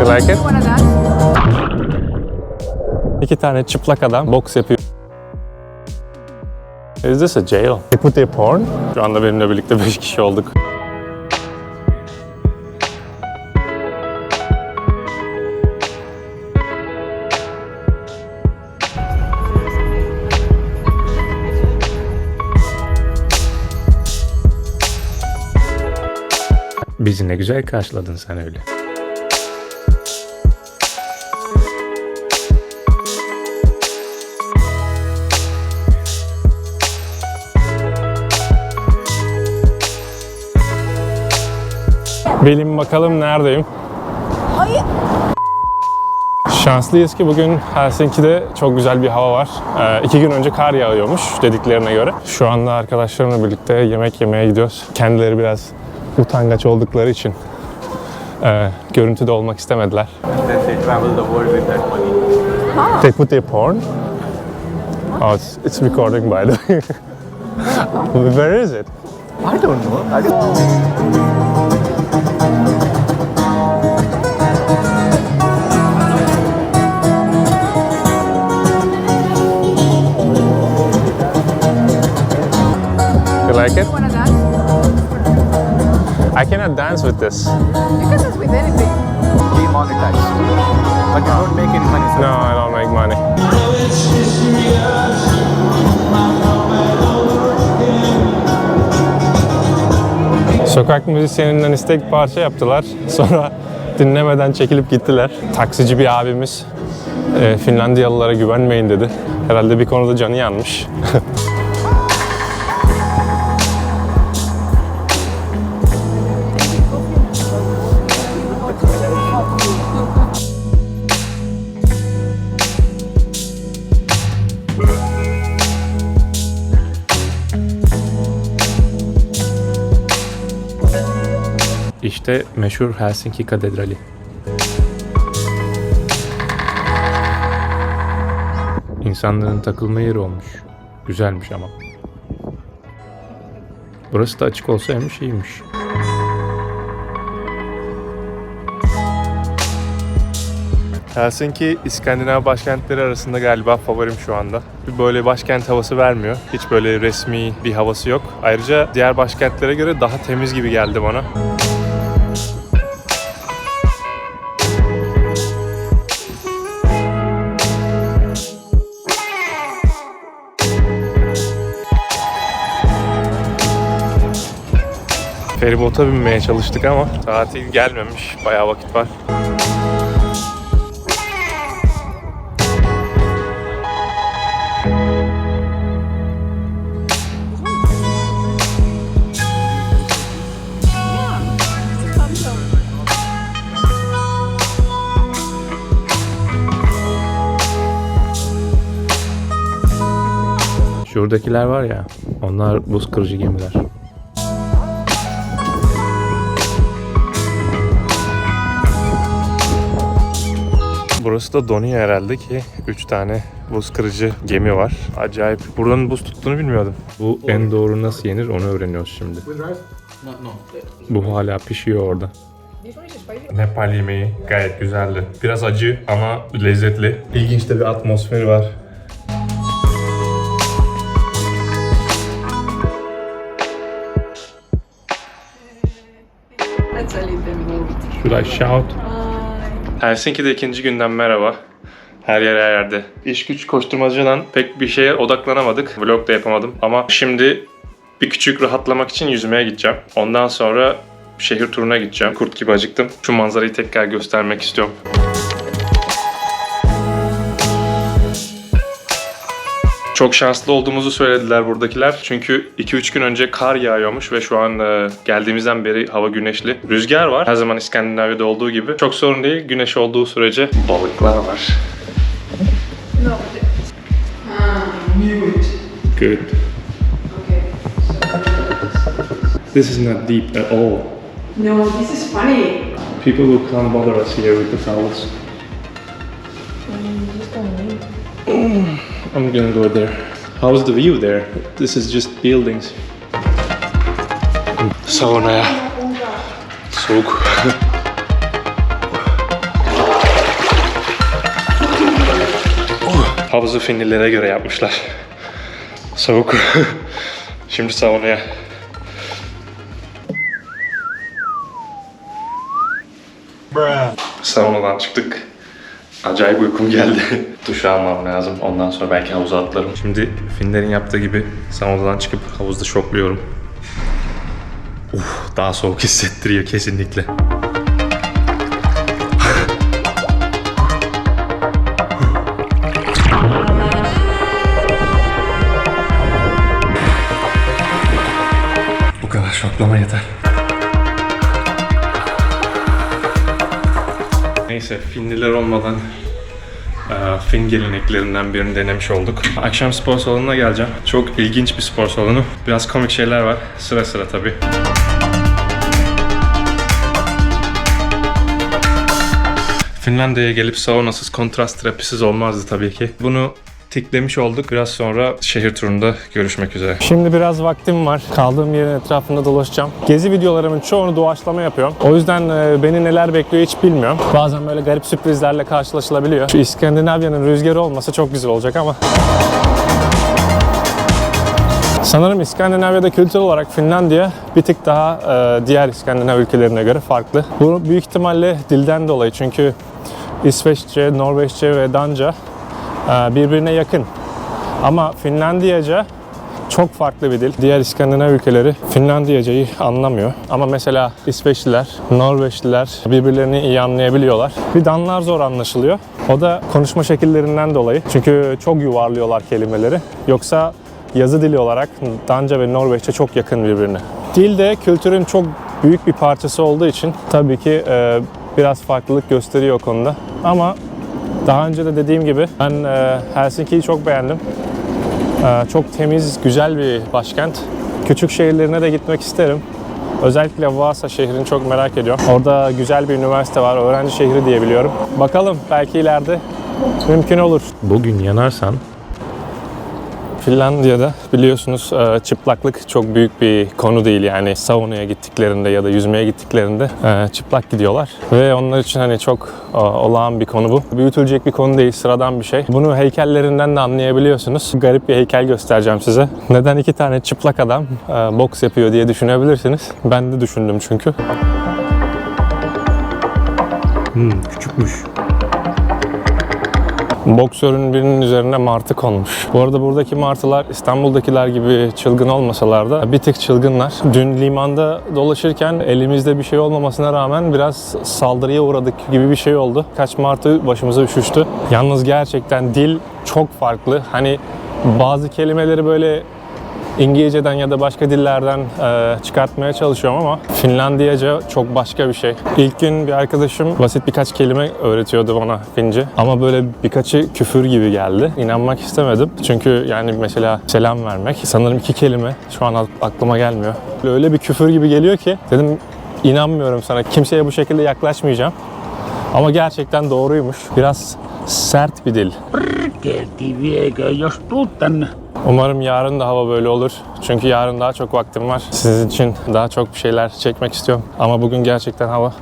You like it? İki tane çıplak adam boks yapıyor. Is this a jail? They put their porn? Şu anda benimle birlikte 5 kişi olduk. Bizi ne güzel karşıladın sen öyle. Benim bakalım neredeyim? Hayır. Şanslıyız ki bugün Helsinki'de çok güzel bir hava var. 2 gün önce kar yağıyormuş dediklerine göre. Şu anda arkadaşlarımla birlikte yemek yemeye gidiyoruz. Kendileri biraz utangaç oldukları için görüntüde olmak istemediler. They travel the world with that money. They put their porn? Oh, it's recording by the way. Where is it? I don't know. You like it? You wanna dance? I cannot dance with this. You can dance with anything. Demonetized. But you don't make any money. No, I don't make money. Sokak müzisyeninden istek parça yaptılar. Sonra dinlemeden çekilip gittiler. Taksici bir abimiz Finlandiyalılara güvenmeyin dedi. Herhalde bir konuda canı yanmış. İşte meşhur Helsinki Katedrali. İnsanların takılma yeri olmuş. Güzelmiş ama. Burası da açık olsaymış iyiymiş. Helsinki, İskandinav başkentleri arasında galiba favorim şu anda. Böyle başkent havası vermiyor. Hiç böyle resmi bir havası yok. Ayrıca diğer başkentlere göre daha temiz gibi geldi bana. Feribota binmeye çalıştık ama tatil gelmemiş. Bayağı vakit var. Şuradakiler var ya, onlar buz kırıcı gemiler. Burası da donuyor herhalde ki 3 tane buz kırıcı gemi var. Acayip. Buranın buz tuttuğunu bilmiyordum. Bu en doğru nasıl yenir onu öğreniyoruz şimdi. Bu hala pişiyor orada. Nepal yemeği gayet güzeldi. Biraz acı ama lezzetli. İlginç de bir atmosferi var. Should I shout? Helsinki'de ikinci günden merhaba. Her yer her yerde. İş güç koşturmacadan pek bir şeye odaklanamadık. Vlog da yapamadım. Ama şimdi bir küçük rahatlamak için yüzmeye gideceğim. Ondan sonra şehir turuna gideceğim. Kurt gibi acıktım. Şu manzarayı tekrar göstermek istiyorum. Çok şanslı olduğumuzu söylediler buradakiler. Çünkü 2-3 gün önce kar yağıyormuş ve şu an geldiğimizden beri hava güneşli. Rüzgar var. Her zaman İskandinavya'da olduğu gibi. Çok sorun değil. Güneş olduğu sürece balıklar var. Good. This is not deep at all. No, this is funny. People will come bother us here with the towels. I'm gonna go there. How's the view there? This is just buildings. Saunaya. Soğuk. Havuzu Finlilere göre yapmışlar. Soğuk. Şimdi saunaya. Saunadan çıktık. Acayip uykum geldi. Duş almam lazım. Ondan sonra belki havuza atlarım. Şimdi Finlerin yaptığı gibi saunadan çıkıp havuzda şokluyorum. Daha soğuk hissettiriyor kesinlikle. Bu kadar şoklama yeter. Neyse, Finliler olmadan Fin geleneklerinden birini denemiş olduk. Akşam spor salonuna geleceğim. Çok ilginç bir spor salonu. Biraz komik şeyler var. Sıra sıra tabii. Finlandiya'ya gelip saunasız, kontrast terapisiz olmazdı tabii ki. Bunu tiklemiş olduk. Biraz sonra şehir turunda görüşmek üzere. Şimdi biraz vaktim var. Kaldığım yerin etrafında dolaşacağım. Gezi videolarımın çoğunu doğaçlama yapıyorum. O yüzden beni neler bekliyor hiç bilmiyorum. Bazen böyle garip sürprizlerle karşılaşılabiliyor. Şu İskandinavya'nın rüzgarı olmasa çok güzel olacak ama. Sanırım İskandinavya'da kültür olarak Finlandiya bir tık daha diğer İskandinav ülkelerine göre farklı. Bu büyük ihtimalle dilden dolayı, çünkü İsveççe, Norveççe ve Danca birbirine yakın. Ama Finlandiyaca çok farklı bir dil. Diğer İskandinav ülkeleri Finlandiyacayı anlamıyor. Ama mesela İsveçliler, Norveçliler birbirlerini iyi anlayabiliyorlar. Bir Danlar zor anlaşılıyor. O da konuşma şekillerinden dolayı. Çünkü çok yuvarlıyorlar kelimeleri. Yoksa yazı dili olarak Danca ve Norveççe çok yakın birbirine. Dil de kültürün çok büyük bir parçası olduğu için tabii ki biraz farklılık gösteriyor o konuda. Ama daha önce de dediğim gibi ben Helsinki'yi çok beğendim. Çok temiz, güzel bir başkent. Küçük şehirlerine de gitmek isterim. Özellikle Vaasa şehrini çok merak ediyorum. Orada güzel bir üniversite var, öğrenci şehri diye biliyorum. Bakalım, belki ileride mümkün olur. Bugün yanarsan Finlandiya'da biliyorsunuz çıplaklık çok büyük bir konu değil, yani saunaya gittiklerinde ya da yüzmeye gittiklerinde çıplak gidiyorlar ve onlar için hani çok olağan bir konu bu. Büyütülecek bir konu değil, sıradan bir şey. Bunu heykellerinden de anlayabiliyorsunuz. Garip bir heykel göstereceğim size. Neden iki tane çıplak adam boks yapıyor diye düşünebilirsiniz. Ben de düşündüm çünkü. Küçükmüş. Boksörün birinin üzerine martı konmuş. Bu arada buradaki martılar İstanbul'dakiler gibi çılgın olmasalar da bir tık çılgınlar. Dün limanda dolaşırken elimizde bir şey olmamasına rağmen biraz saldırıya uğradık gibi bir şey oldu. Kaç martı başımıza üşüştü. Yalnız gerçekten dil çok farklı. Hani bazı kelimeleri böyle İngilizceden ya da başka dillerden çıkartmaya çalışıyorum ama Finlandiyaca çok başka bir şey. İlk gün bir arkadaşım basit birkaç kelime öğretiyordu bana Fince. Ama böyle birkaçı küfür gibi geldi. İnanmak istemedim. Çünkü yani mesela selam vermek sanırım 2 kelime. Şu an aklıma gelmiyor. Öyle bir küfür gibi geliyor ki dedim inanmıyorum sana. Kimseye bu şekilde yaklaşmayacağım. Ama gerçekten doğruymuş. Biraz sert bir dil. Umarım yarın da hava böyle olur. Çünkü yarın daha çok vaktim var. Sizin için daha çok bir şeyler çekmek istiyorum. Ama bugün gerçekten hava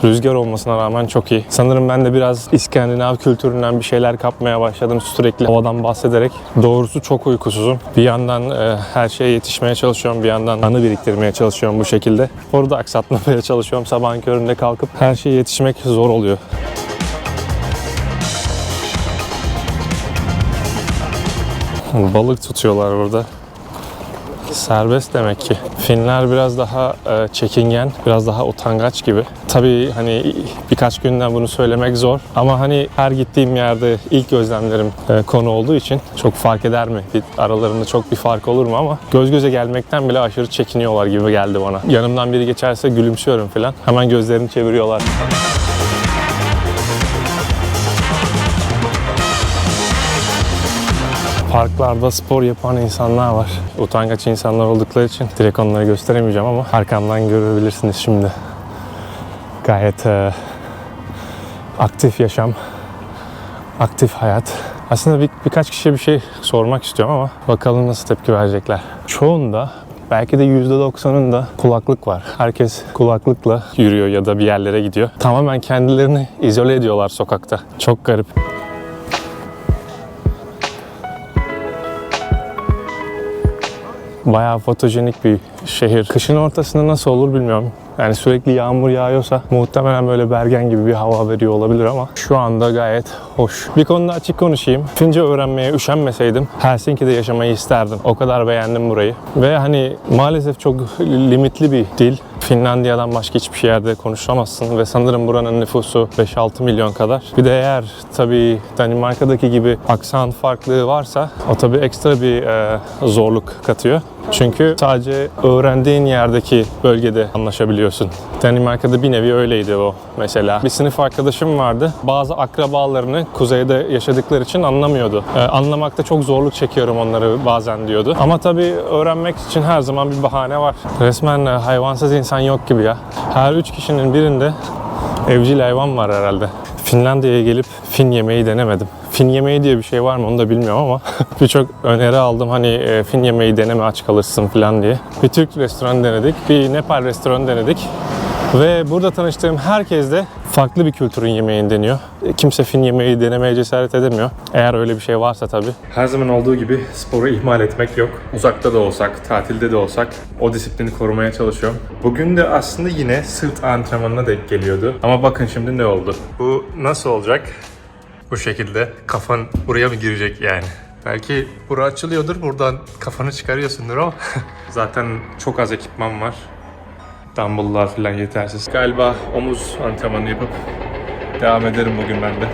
rüzgar olmasına rağmen çok iyi. Sanırım ben de biraz İskandinav kültüründen bir şeyler kapmaya başladım sürekli havadan bahsederek. Doğrusu çok uykusuzum. Bir yandan her şeye yetişmeye çalışıyorum. Bir yandan anı biriktirmeye çalışıyorum bu şekilde. Orada aksatmamaya çalışıyorum. Sabahın köründe kalkıp her şeye yetişmek zor oluyor. Balık tutuyorlar burada. Serbest demek ki. Finler biraz daha çekingen, biraz daha utangaç gibi. Tabii hani birkaç günden bunu söylemek zor. Ama hani her gittiğim yerde ilk gözlemlerim konu olduğu için çok fark eder mi? Aralarında çok bir fark olur mu ama göz göze gelmekten bile aşırı çekiniyorlar gibi geldi bana. Yanımdan biri geçerse gülümsüyorum falan. Hemen gözlerini çeviriyorlar. Parklarda spor yapan insanlar var. Utangaç insanlar oldukları için direkt onları gösteremeyeceğim ama arkamdan görebilirsiniz şimdi. Gayet aktif yaşam, aktif hayat. Aslında birkaç kişiye bir şey sormak istiyorum ama bakalım nasıl tepki verecekler. Çoğunda, belki de %90'ında kulaklık var. Herkes kulaklıkla yürüyor ya da bir yerlere gidiyor. Tamamen kendilerini izole ediyorlar sokakta. Çok garip. Bayağı fotojenik bir şehir. Kışın ortasında nasıl olur bilmiyorum. Yani sürekli yağmur yağıyorsa muhtemelen böyle Bergen gibi bir hava veriyor olabilir ama şu anda gayet hoş. Bir konuda açık konuşayım. Fince öğrenmeye üşenmeseydim Helsinki'de yaşamayı isterdim. O kadar beğendim burayı. Ve hani maalesef çok limitli bir dil. Finlandiya'dan başka hiçbir yerde konuşamazsın ve sanırım buranın nüfusu 5-6 milyon kadar. Bir de eğer tabii Danimarka'daki gibi aksan farklılığı varsa o tabii ekstra bir zorluk katıyor. Çünkü sadece öğrendiğin yerdeki bölgede anlaşabiliyorsun. Danimarka'da bir nevi öyleydi o mesela. Bir sınıf arkadaşım vardı. Bazı akrabalarını kuzeyde yaşadıkları için anlamıyordu. Anlamakta çok zorluk çekiyorum onları bazen diyordu. Ama tabii öğrenmek için her zaman bir bahane var. Resmen hayvansız insan yok gibi ya. Her 3 kişinin birinde evcil hayvan var herhalde. Finlandiya'ya gelip Fin yemeği denemedim. Fin yemeği diye bir şey var mı onu da bilmiyorum ama birçok öneri aldım hani Fin yemeği deneme aç kalırsın falan diye. Bir Türk restoranı denedik, bir Nepal restoranı denedik. Ve burada tanıştığım herkes de farklı bir kültürün yemeğini deniyor. Kimse Fin yemeği denemeye cesaret edemiyor. Eğer öyle bir şey varsa tabii. Her zaman olduğu gibi sporu ihmal etmek yok. Uzakta da olsak, tatilde de olsak o disiplini korumaya çalışıyorum. Bugün de aslında yine sırt antrenmanına denk geliyordu. Ama bakın şimdi ne oldu. Bu nasıl olacak? Bu şekilde kafan buraya mı girecek yani? Belki bura açılıyordur, buradan kafanı çıkarıyorsundur ama zaten çok az ekipman var. Dumbbell'lar falan yetersiz. Galiba omuz antrenmanı yapıp devam ederim bugün ben de.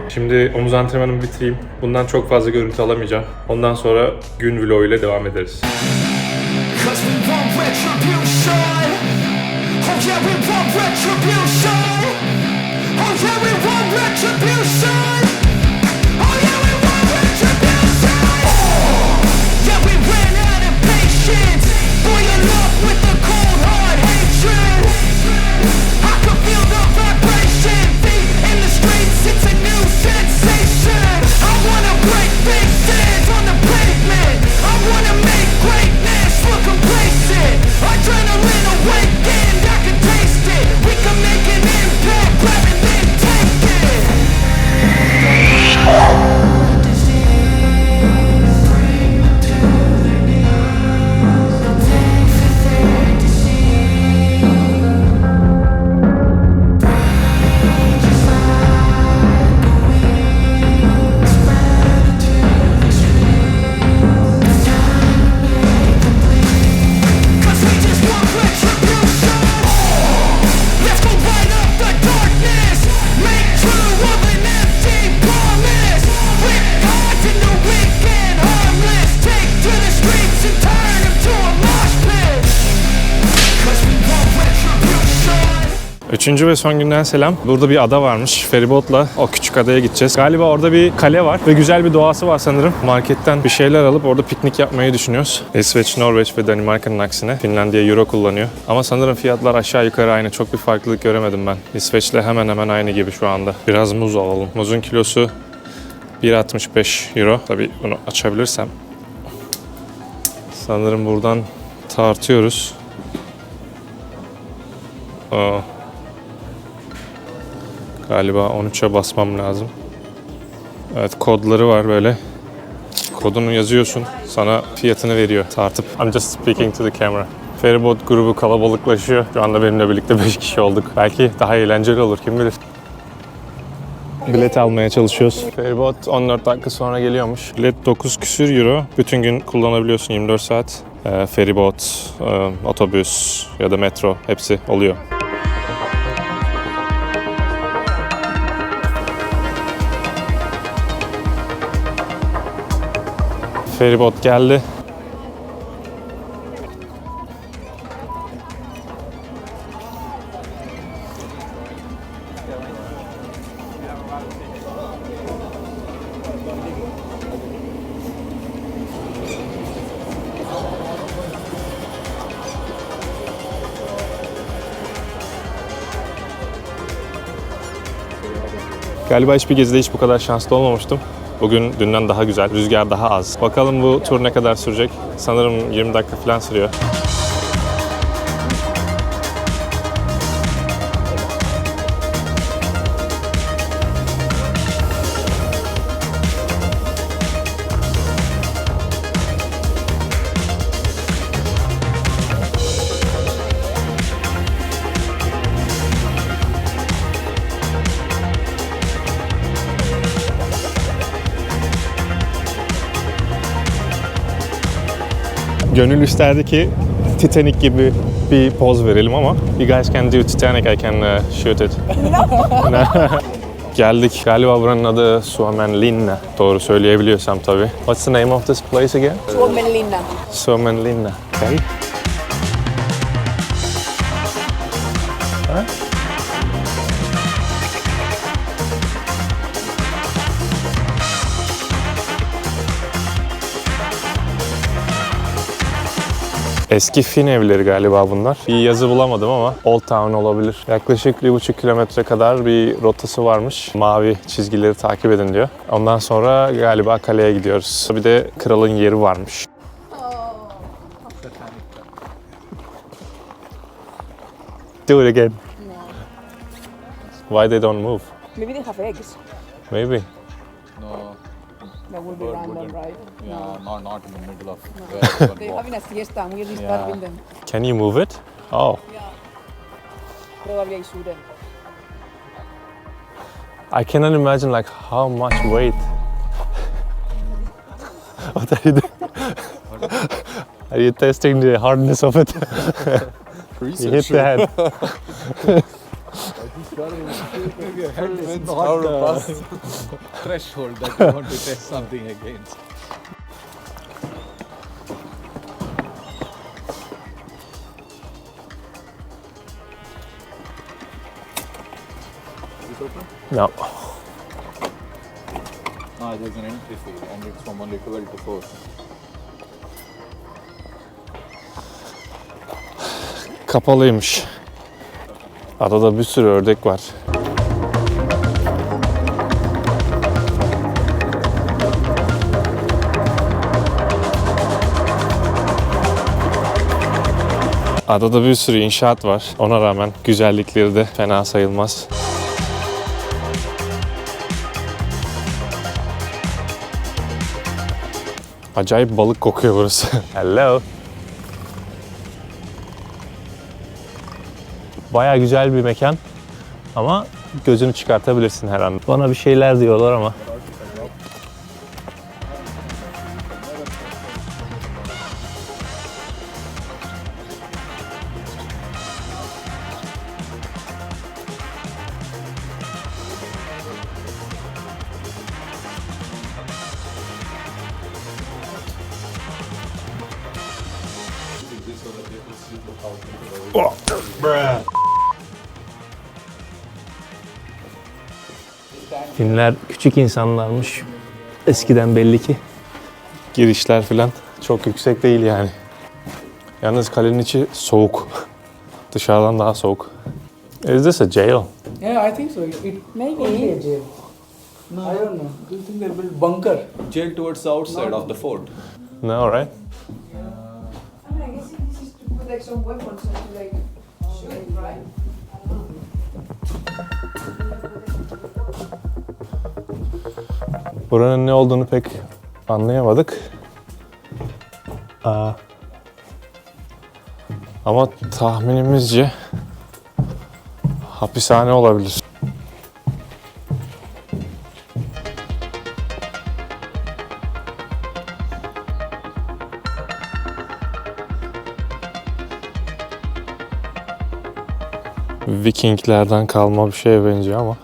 Şimdi omuz antrenmanımı bitireyim. Bundan çok fazla görüntü alamayacağım. Ondan sonra gün vlogu ile devam ederiz. Üçüncü ve son günden selam. Burada bir ada varmış. Feribotla o küçük adaya gideceğiz. Galiba orada bir kale var ve güzel bir doğası var sanırım. Marketten bir şeyler alıp orada piknik yapmayı düşünüyoruz. İsveç, Norveç ve Danimarka'nın aksine Finlandiya euro kullanıyor. Ama sanırım fiyatlar aşağı yukarı aynı. Çok bir farklılık göremedim ben. İsveç'le hemen hemen aynı gibi şu anda. Biraz muz alalım. Muzun kilosu 1.65 euro. Tabii bunu açabilirsem. Sanırım buradan tartıyoruz. Galiba 13'e basmam lazım. Evet, kodları var böyle. Kodunu yazıyorsun, sana fiyatını veriyor tartıp. I'm just speaking to the camera. Feribot grubu kalabalıklaşıyor. Şu anda benimle birlikte 5 kişi olduk. Belki daha eğlenceli olur, kim bilir. Bilet almaya çalışıyoruz. Feribot 14 dakika sonra geliyormuş. Bilet 9 küsür euro. Bütün gün kullanabiliyorsun, 24 saat. Feribot, otobüs ya da metro hepsi oluyor. Feribot geldi. Galiba hiçbir gezide hiç bu kadar şanslı olmamıştım. Bugün dünden daha güzel, rüzgar daha az. Bakalım bu tur ne kadar sürecek? Sanırım 20 dakika falan sürüyor. Gönül isterdi ki Titanic gibi bir poz verelim ama you guys can do Titanic, I can shoot it. Geldik. Galiba buranın adı Suomenlinna. Doğru söyleyebiliyorsam tabii. What's the name of this place again? Suomenlinna. Suomenlinna. Okay. Eski Fin evleri galiba bunlar. Bir yazı bulamadım ama Old Town olabilir. Yaklaşık 1,5 kilometre kadar bir rotası varmış. Mavi çizgileri takip edin diyor. Ondan sonra galiba kaleye gidiyoruz. Bir de kralın yeri varmış. Do it again. Why they don't move? Maybe they have eggs. Maybe. No, That would be random, right? yeah, not in the middle of They're having a siesta and we're disturbing them. Can you move it? Oh. Probably I shouldn't. I cannot imagine like how much weight. What are you doing? Are you testing the hardness of it? You hit the head. threshold that you want to test something against. No. There's an entry fee and it's from only 12 to 4. Kapalıymış. Adada bir sürü ördek var. Adada bir sürü inşaat var. Ona rağmen güzellikleri de fena sayılmaz. Acayip balık kokuyor burası. Hello. Baya güzel bir mekan ama gözünü çıkartabilirsin her an. Bana bir şeyler diyorlar ama. Finler küçük insanlarmış. Eskiden belli ki. Girişler falan çok yüksek değil yani. Yalnız kalenin içi soğuk. Dışarıdan daha soğuk. Is this a jail? Yeah, I think so. It Maybe. could be a jail. No, I don't know. Do you think they built bunker? Jail towards the outside of the fort. No, right? I guess this is to put like some weapons and to like shoot it, right? Buranın ne olduğunu pek anlayamadık. Ama tahminimizce hapishane olabilir. Vikinglerden kalma bir şeye benziyor ama.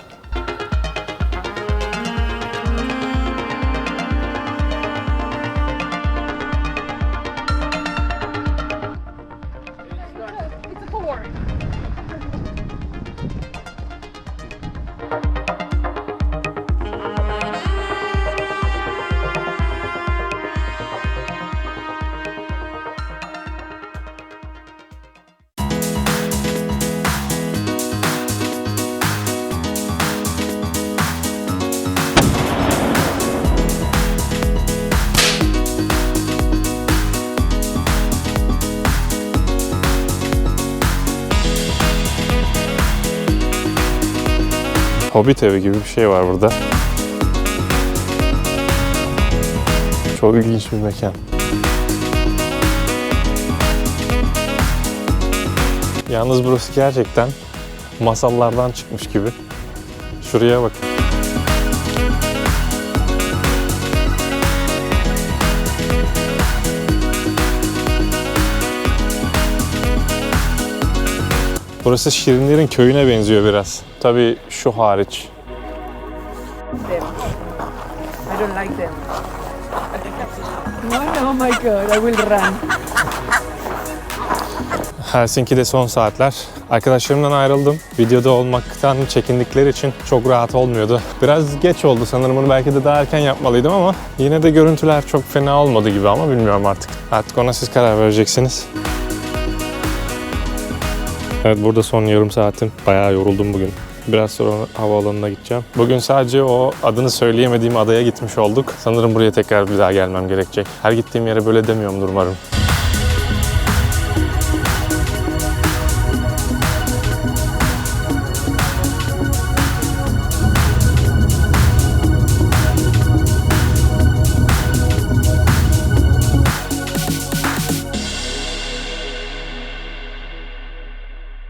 Hobbit evi gibi bir şey var burada. Çok ilginç bir mekan. Yalnız burası gerçekten masallardan çıkmış gibi. Şuraya bakın. Burası Şirinlerin köyüne benziyor biraz. Tabii şu hariç. Them. I don't like them. Oh my god, I will run. Helsinki'de son saatler. Arkadaşlarımdan ayrıldım. Videoda olmaktan çekindikleri için çok rahat olmuyordu. Biraz geç oldu sanırım, bunu belki de daha erken yapmalıydım ama yine de görüntüler çok fena olmadı gibi, ama bilmiyorum artık. Artık ona siz karar vereceksiniz. Evet, burada son yarım saatim. Bayağı yoruldum bugün. Biraz sonra havaalanına gideceğim. Bugün sadece o adını söyleyemediğim adaya gitmiş olduk. Sanırım buraya tekrar bir daha gelmem gerekecek. Her gittiğim yere böyle demiyorumdur umarım.